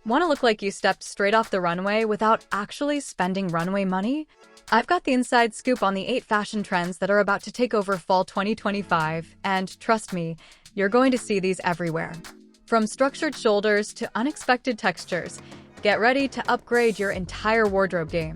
Want to look like you stepped straight off the runway without actually spending runway money? I've got the inside scoop on the 8 fashion trends that are about to take over fall 2025, and trust me, you're going to see these everywhere. From structured shoulders to unexpected textures, get ready to upgrade your entire wardrobe game.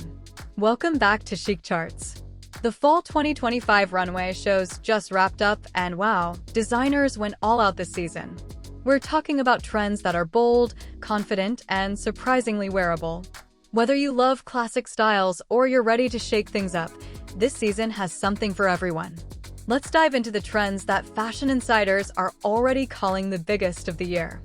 Welcome back to Chic Charts. The fall 2025 runway shows just wrapped up, and wow, designers went all out this season. We're talking about trends that are bold, confident, and surprisingly wearable. Whether you love classic styles or you're ready to shake things up, this season has something for everyone. Let's dive into the trends that fashion insiders are already calling the biggest of the year.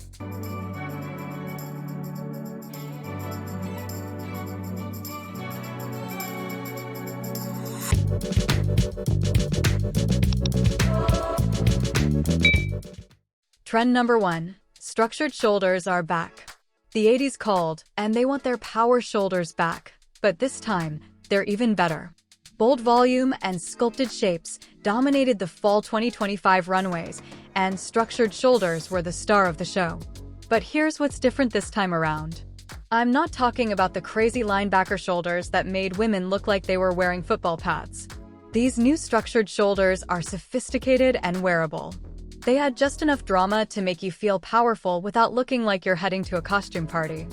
Trend number 1. Structured shoulders are back. The 80s called, and they want their power shoulders back, but this time, they're even better. Bold volume and sculpted shapes dominated the fall 2025 runways, and structured shoulders were the star of the show. But here's what's different this time around. I'm not talking about the crazy linebacker shoulders that made women look like they were wearing football pads. These new structured shoulders are sophisticated and wearable. They add just enough drama to make you feel powerful without looking like you're heading to a costume party.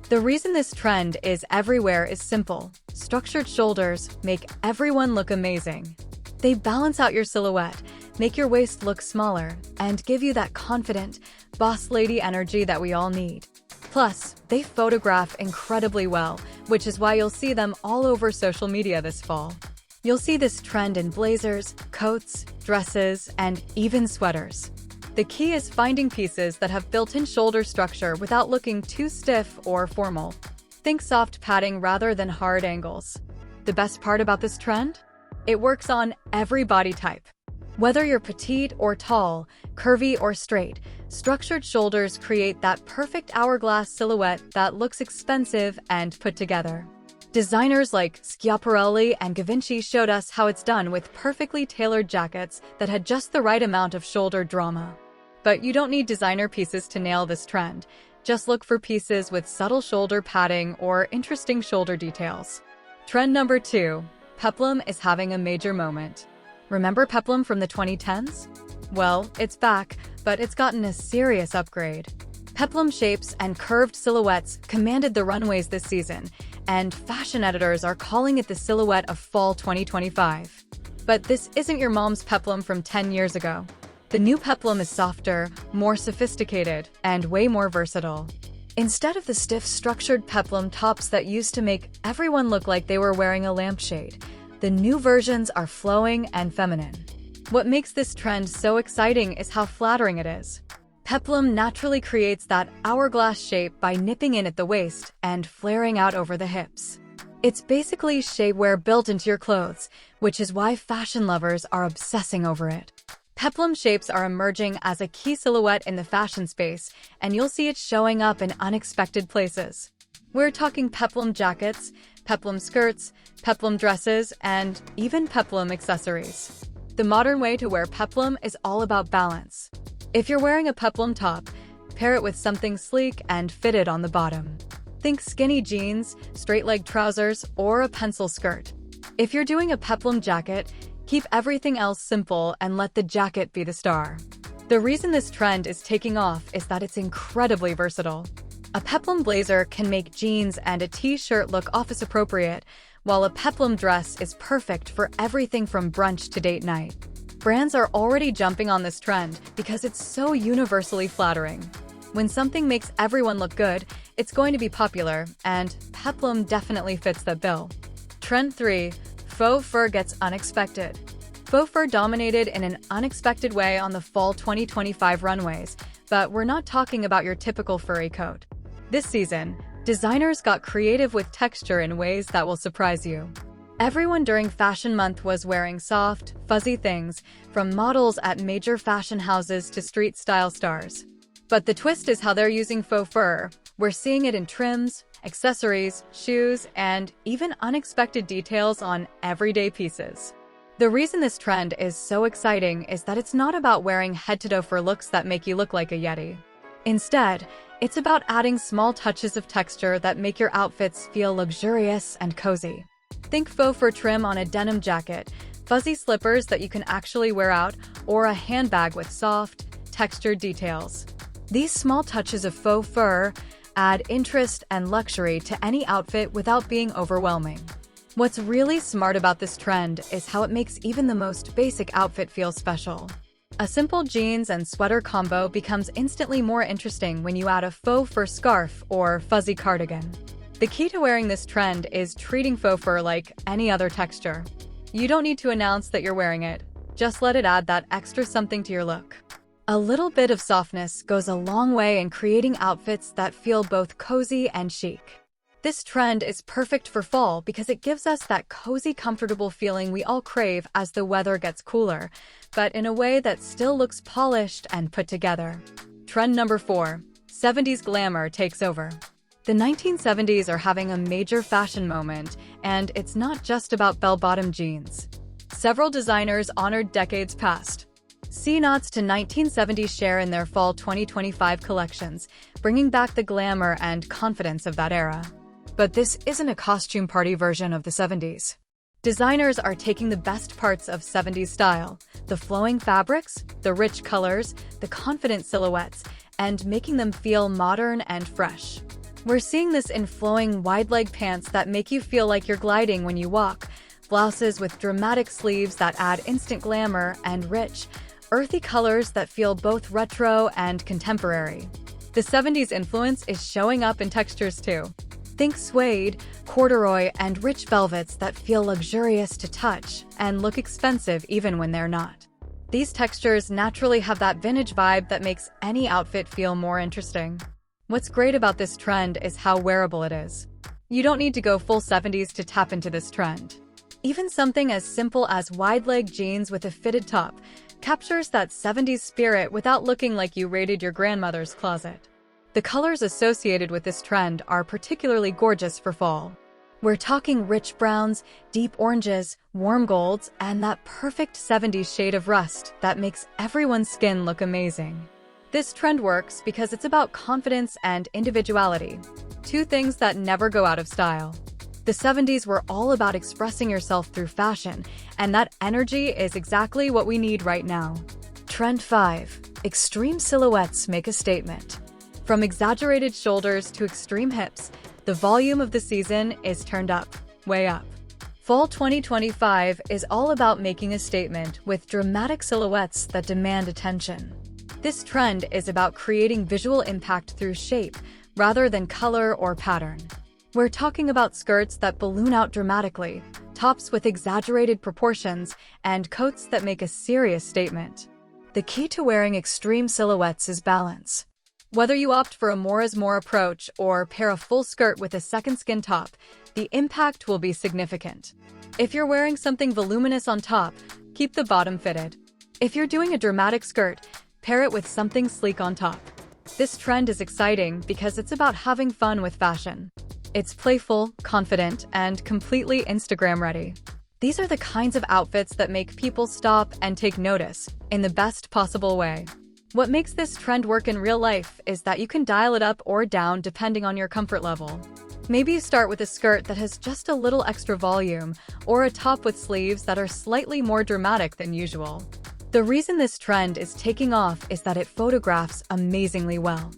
The reason this trend is everywhere is simple. Structured shoulders make everyone look amazing. They balance out your silhouette, make your waist look smaller, and give you that confident, boss lady energy that we all need. Plus, they photograph incredibly well, which is why you'll see them all over social media this fall. You'll see this trend in blazers, coats, dresses, and even sweaters. The key is finding pieces that have built-in shoulder structure without looking too stiff or formal. Think soft padding rather than hard angles. The best part about this trend? It works on every body type. Whether you're petite or tall, curvy or straight, structured shoulders create that perfect hourglass silhouette that looks expensive and put together. Designers like Schiaparelli and Givenchy showed us how it's done with perfectly tailored jackets that had just the right amount of shoulder drama. But you don't need designer pieces to nail this trend. Just look for pieces with subtle shoulder padding or interesting shoulder details. Trend number 2. Peplum is having a major moment. Remember Peplum from the 2010s? Well, it's back, but it's gotten a serious upgrade. Peplum shapes and curved silhouettes commanded the runways this season, and fashion editors are calling it the silhouette of fall 2025. But this isn't your mom's Peplum from 10 years ago. The new Peplum is softer, more sophisticated, and way more versatile. Instead of the stiff, structured Peplum tops that used to make everyone look like they were wearing a lampshade, the new versions are flowing and feminine. What makes this trend so exciting is how flattering it is. Peplum naturally creates that hourglass shape by nipping in at the waist and flaring out over the hips. It's basically shapewear built into your clothes, which is why fashion lovers are obsessing over it. Peplum shapes are emerging as a key silhouette in the fashion space, and you'll see it showing up in unexpected places. We're talking Peplum jackets, Peplum skirts, Peplum dresses, and even Peplum accessories. The modern way to wear Peplum is all about balance. If you're wearing a Peplum top, pair it with something sleek and fitted on the bottom. Think skinny jeans, straight-leg trousers, or a pencil skirt. If you're doing a Peplum jacket, keep everything else simple and let the jacket be the star. The reason this trend is taking off is that it's incredibly versatile. A Peplum blazer can make jeans and a t-shirt look office-appropriate, while a Peplum dress is perfect for everything from brunch to date night. Brands are already jumping on this trend because it's so universally flattering. When something makes everyone look good, it's going to be popular, and Peplum definitely fits that bill. Trend 3. Faux fur gets unexpected. Faux fur dominated in an unexpected way on the fall 2025 runways, but we're not talking about your typical furry coat. This season, designers got creative with texture in ways that will surprise you. Everyone during Fashion Month was wearing soft, fuzzy things, from models at major fashion houses to street-style stars. But the twist is how they're using faux fur. We're seeing it in trims, accessories, shoes, and even unexpected details on everyday pieces. The reason this trend is so exciting is that it's not about wearing head-to-toe fur looks that make you look like a yeti. Instead, it's about adding small touches of texture that make your outfits feel luxurious and cozy. Think faux fur trim on a denim jacket, fuzzy slippers that you can actually wear out, or a handbag with soft, textured details. These small touches of faux fur add interest and luxury to any outfit without being overwhelming. What's really smart about this trend is how it makes even the most basic outfit feel special. A simple jeans and sweater combo becomes instantly more interesting when you add a faux fur scarf or fuzzy cardigan. The key to wearing this trend is treating faux fur like any other texture. You don't need to announce that you're wearing it, just let it add that extra something to your look. A little bit of softness goes a long way in creating outfits that feel both cozy and chic. This trend is perfect for fall because it gives us that cozy, comfortable feeling we all crave as the weather gets cooler, but in a way that still looks polished and put together. Trend number 4. 70s glamour takes over. The 1970s are having a major fashion moment, and it's not just about bell-bottom jeans. Several designers honored decades past. See nods to 1970s share in their fall 2025 collections, bringing back the glamour and confidence of that era. But this isn't a costume party version of the 70s. Designers are taking the best parts of 70s style, the flowing fabrics, the rich colors, the confident silhouettes, and making them feel modern and fresh. We're seeing this in flowing wide-leg pants that make you feel like you're gliding when you walk, blouses with dramatic sleeves that add instant glamour, and rich, earthy colors that feel both retro and contemporary. The 70s influence is showing up in textures too. Think suede, corduroy, and rich velvets that feel luxurious to touch and look expensive even when they're not. These textures naturally have that vintage vibe that makes any outfit feel more interesting. What's great about this trend is how wearable it is. You don't need to go full 70s to tap into this trend. Even something as simple as wide-leg jeans with a fitted top captures that 70s spirit without looking like you raided your grandmother's closet. The colors associated with this trend are particularly gorgeous for fall. We're talking rich browns, deep oranges, warm golds, and that perfect 70s shade of rust that makes everyone's skin look amazing. This trend works because it's about confidence and individuality, two things that never go out of style. The 70s were all about expressing yourself through fashion, and that energy is exactly what we need right now. Trend 5. Extreme silhouettes make a statement. From exaggerated shoulders to extreme hips, the volume of the season is turned up, way up. Fall 2025 is all about making a statement with dramatic silhouettes that demand attention. This trend is about creating visual impact through shape, rather than color or pattern. We're talking about skirts that balloon out dramatically, tops with exaggerated proportions, and coats that make a serious statement. The key to wearing extreme silhouettes is balance. Whether you opt for a more is more approach or pair a full skirt with a second skin top, the impact will be significant. If you're wearing something voluminous on top, keep the bottom fitted. If you're doing a dramatic skirt, pair it with something sleek on top. This trend is exciting because it's about having fun with fashion. It's playful, confident, and completely Instagram ready. These are the kinds of outfits that make people stop and take notice in the best possible way. What makes this trend work in real life is that you can dial it up or down depending on your comfort level. Maybe you start with a skirt that has just a little extra volume, or a top with sleeves that are slightly more dramatic than usual. The reason this trend is taking off is that it photographs amazingly well.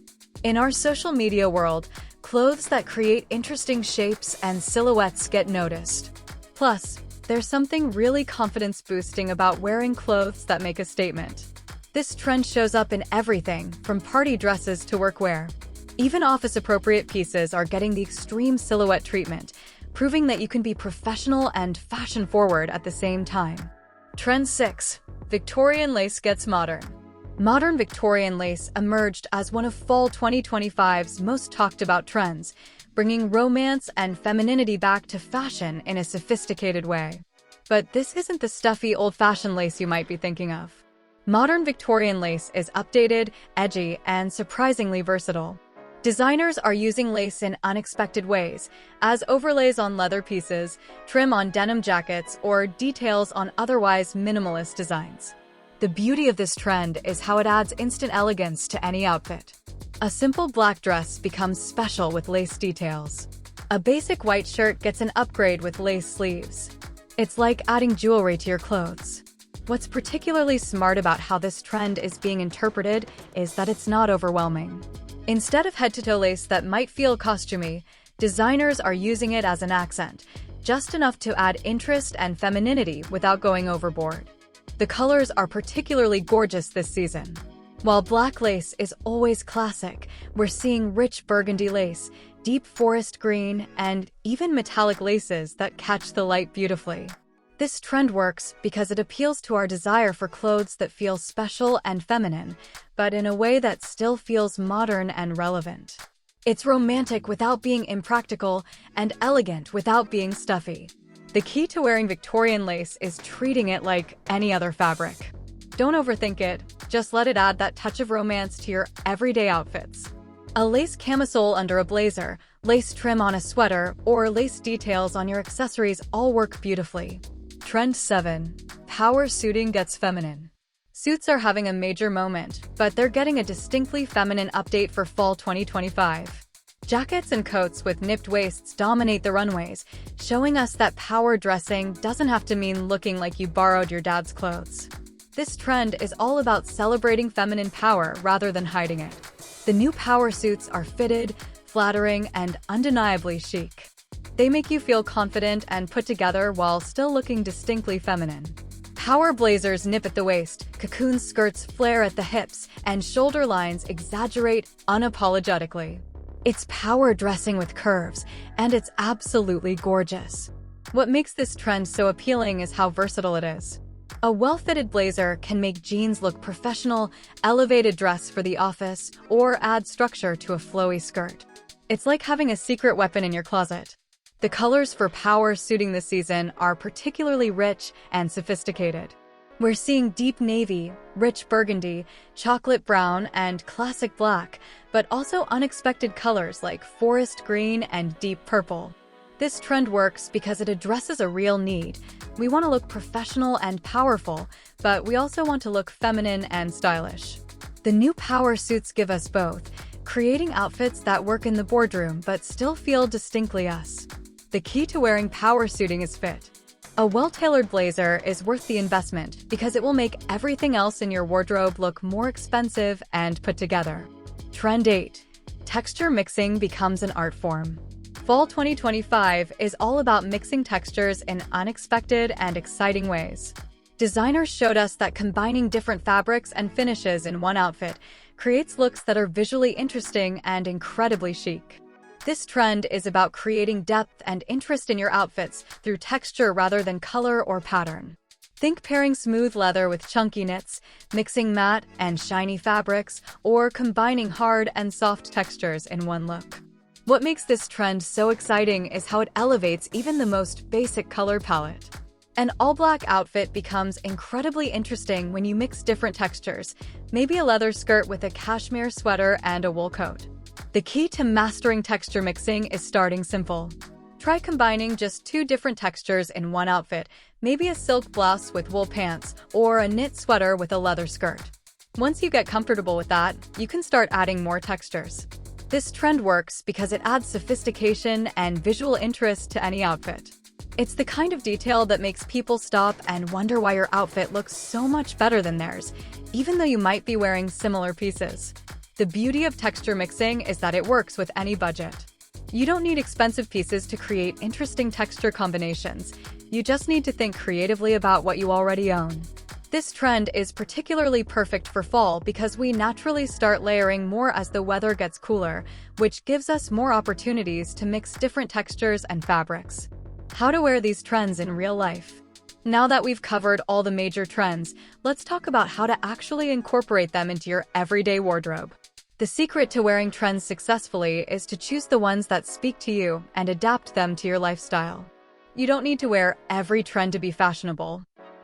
In our social media world, clothes that create interesting shapes and silhouettes get noticed. Plus, there's something really confidence-boosting about wearing clothes that make a statement. This trend shows up in everything, from party dresses to workwear. Even office-appropriate pieces are getting the extreme silhouette treatment, proving that you can be professional and fashion-forward at the same time. Trend 6. Victorian lace gets modern. Modern Victorian lace emerged as one of fall 2025's most talked about trends, bringing romance and femininity back to fashion in a sophisticated way. But this isn't the stuffy, old-fashioned lace you might be thinking of. Modern Victorian lace is updated, edgy, and surprisingly versatile. Designers are using lace in unexpected ways, as overlays on leather pieces, trim on denim jackets, or details on otherwise minimalist designs. The beauty of this trend is how it adds instant elegance to any outfit. A simple black dress becomes special with lace details. A basic white shirt gets an upgrade with lace sleeves. It's like adding jewelry to your clothes. What's particularly smart about how this trend is being interpreted is that it's not overwhelming. Instead of head-to-toe lace that might feel costumey, designers are using it as an accent, just enough to add interest and femininity without going overboard. The colors are particularly gorgeous this season. While black lace is always classic, we're seeing rich burgundy lace, deep forest green, and even metallic laces that catch the light beautifully. This trend works because it appeals to our desire for clothes that feel special and feminine, but in a way that still feels modern and relevant. It's romantic without being impractical and elegant without being stuffy. The key to wearing Victorian lace is treating it like any other fabric. Don't overthink it, just let it add that touch of romance to your everyday outfits. A lace camisole under a blazer, lace trim on a sweater, or lace details on your accessories all work beautifully. Trend 7. Power suiting gets feminine. Suits are having a major moment, but they're getting a distinctly feminine update for fall 2025. Jackets and coats with nipped waists dominate the runways, showing us that power dressing doesn't have to mean looking like you borrowed your dad's clothes. This trend is all about celebrating feminine power rather than hiding it. The new power suits are fitted, flattering, and undeniably chic. They make you feel confident and put together while still looking distinctly feminine. Power blazers nip at the waist, cocoon skirts flare at the hips, and shoulder lines exaggerate unapologetically. It's power dressing with curves, and it's absolutely gorgeous. What makes this trend so appealing is how versatile it is. A well-fitted blazer can make jeans look professional, elevated dress for the office, or add structure to a flowy skirt. It's like having a secret weapon in your closet. The colors for power suiting this season are particularly rich and sophisticated. We're seeing deep navy, rich burgundy, chocolate brown, and classic black, but also unexpected colors like forest green and deep purple. This trend works because it addresses a real need. We want to look professional and powerful, but we also want to look feminine and stylish. The new power suits give us both, creating outfits that work in the boardroom but still feel distinctly us. The key to wearing power suiting is fit. A well-tailored blazer is worth the investment because it will make everything else in your wardrobe look more expensive and put together. Trend 8. Texture mixing becomes an art form. Fall 2025 is all about mixing textures in unexpected and exciting ways. Designers showed us that combining different fabrics and finishes in one outfit creates looks that are visually interesting and incredibly chic. This trend is about creating depth and interest in your outfits through texture rather than color or pattern. Think pairing smooth leather with chunky knits, mixing matte and shiny fabrics, or combining hard and soft textures in one look. What makes this trend so exciting is how it elevates even the most basic color palette. An all-black outfit becomes incredibly interesting when you mix different textures, maybe a leather skirt with a cashmere sweater and a wool coat. The key to mastering texture mixing is starting simple. Try combining just 2 different textures in one outfit, maybe a silk blouse with wool pants, or a knit sweater with a leather skirt. Once you get comfortable with that, you can start adding more textures. This trend works because it adds sophistication and visual interest to any outfit. It's the kind of detail that makes people stop and wonder why your outfit looks so much better than theirs, even though you might be wearing similar pieces. The beauty of texture mixing is that it works with any budget. You don't need expensive pieces to create interesting texture combinations. You just need to think creatively about what you already own. This trend is particularly perfect for fall because we naturally start layering more as the weather gets cooler, which gives us more opportunities to mix different textures and fabrics. How to wear these trends in real life. Now that we've covered all the major trends, let's talk about how to actually incorporate them into your everyday wardrobe. The secret to wearing trends successfully is to choose the ones that speak to you and adapt them to your lifestyle. You don't need to wear every trend to be fashionable.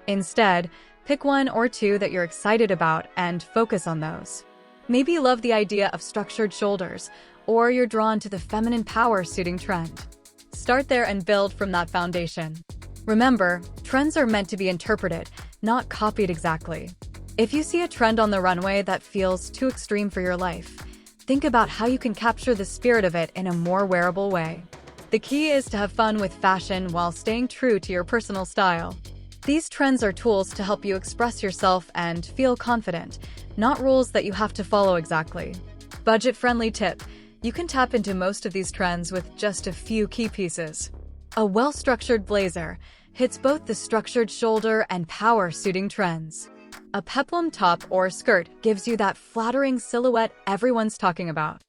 Instead, pick 1 or 2 that you're excited about and focus on those. Maybe you love the idea of structured shoulders, or you're drawn to the feminine power suiting trend. Start there and build from that foundation. Remember, trends are meant to be interpreted, not copied exactly. If you see a trend on the runway that feels too extreme for your life, think about how you can capture the spirit of it in a more wearable way. The key is to have fun with fashion while staying true to your personal style. These trends are tools to help you express yourself and feel confident, not rules that you have to follow exactly. Budget-friendly tip: you can tap into most of these trends with just a few key pieces. A well-structured blazer hits both the structured shoulder and power-suiting trends. A peplum top or skirt gives you that flattering silhouette everyone's talking about.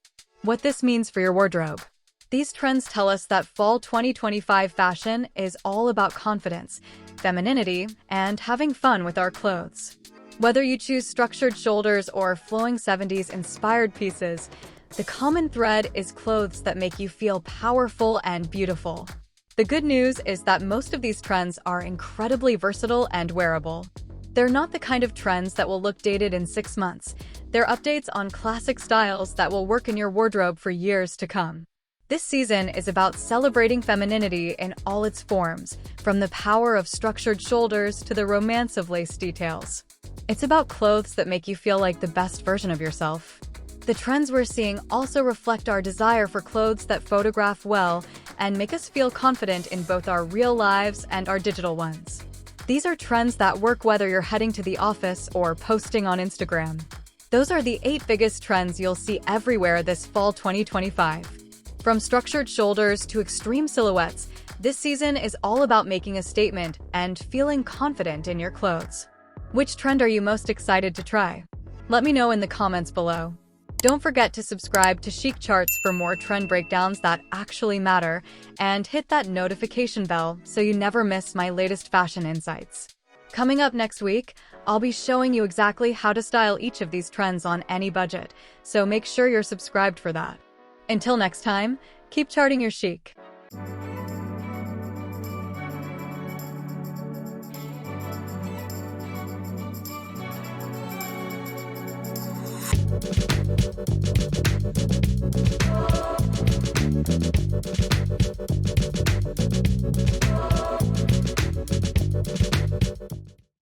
What this means for your wardrobe. These trends tell us that fall 2025 fashion is all about confidence, femininity, and having fun with our clothes. Whether you choose structured shoulders or flowing 70s-inspired pieces, the common thread is clothes that make you feel powerful and beautiful. The good news is that most of these trends are incredibly versatile and wearable. They're not the kind of trends that will look dated in 6 months. They're updates on classic styles that will work in your wardrobe for years to come. This season is about celebrating femininity in all its forms, from the power of structured shoulders to the romance of lace details. It's about clothes that make you feel like the best version of yourself. The trends we're seeing also reflect our desire for clothes that photograph well and make us feel confident in both our real lives and our digital ones. These are trends that work whether you're heading to the office or posting on Instagram. Those are the 8 biggest trends you'll see everywhere this fall 2025. From structured shoulders to extreme silhouettes, this season is all about making a statement and feeling confident in your clothes. Which trend are you most excited to try? Let me know in the comments below. Don't forget to subscribe to Chic Charts for more trend breakdowns that actually matter, and hit that notification bell so you never miss my latest fashion insights. Coming up next week, I'll be showing you exactly how to style each of these trends on any budget, so make sure you're subscribed for that. Until next time, keep charting your chic.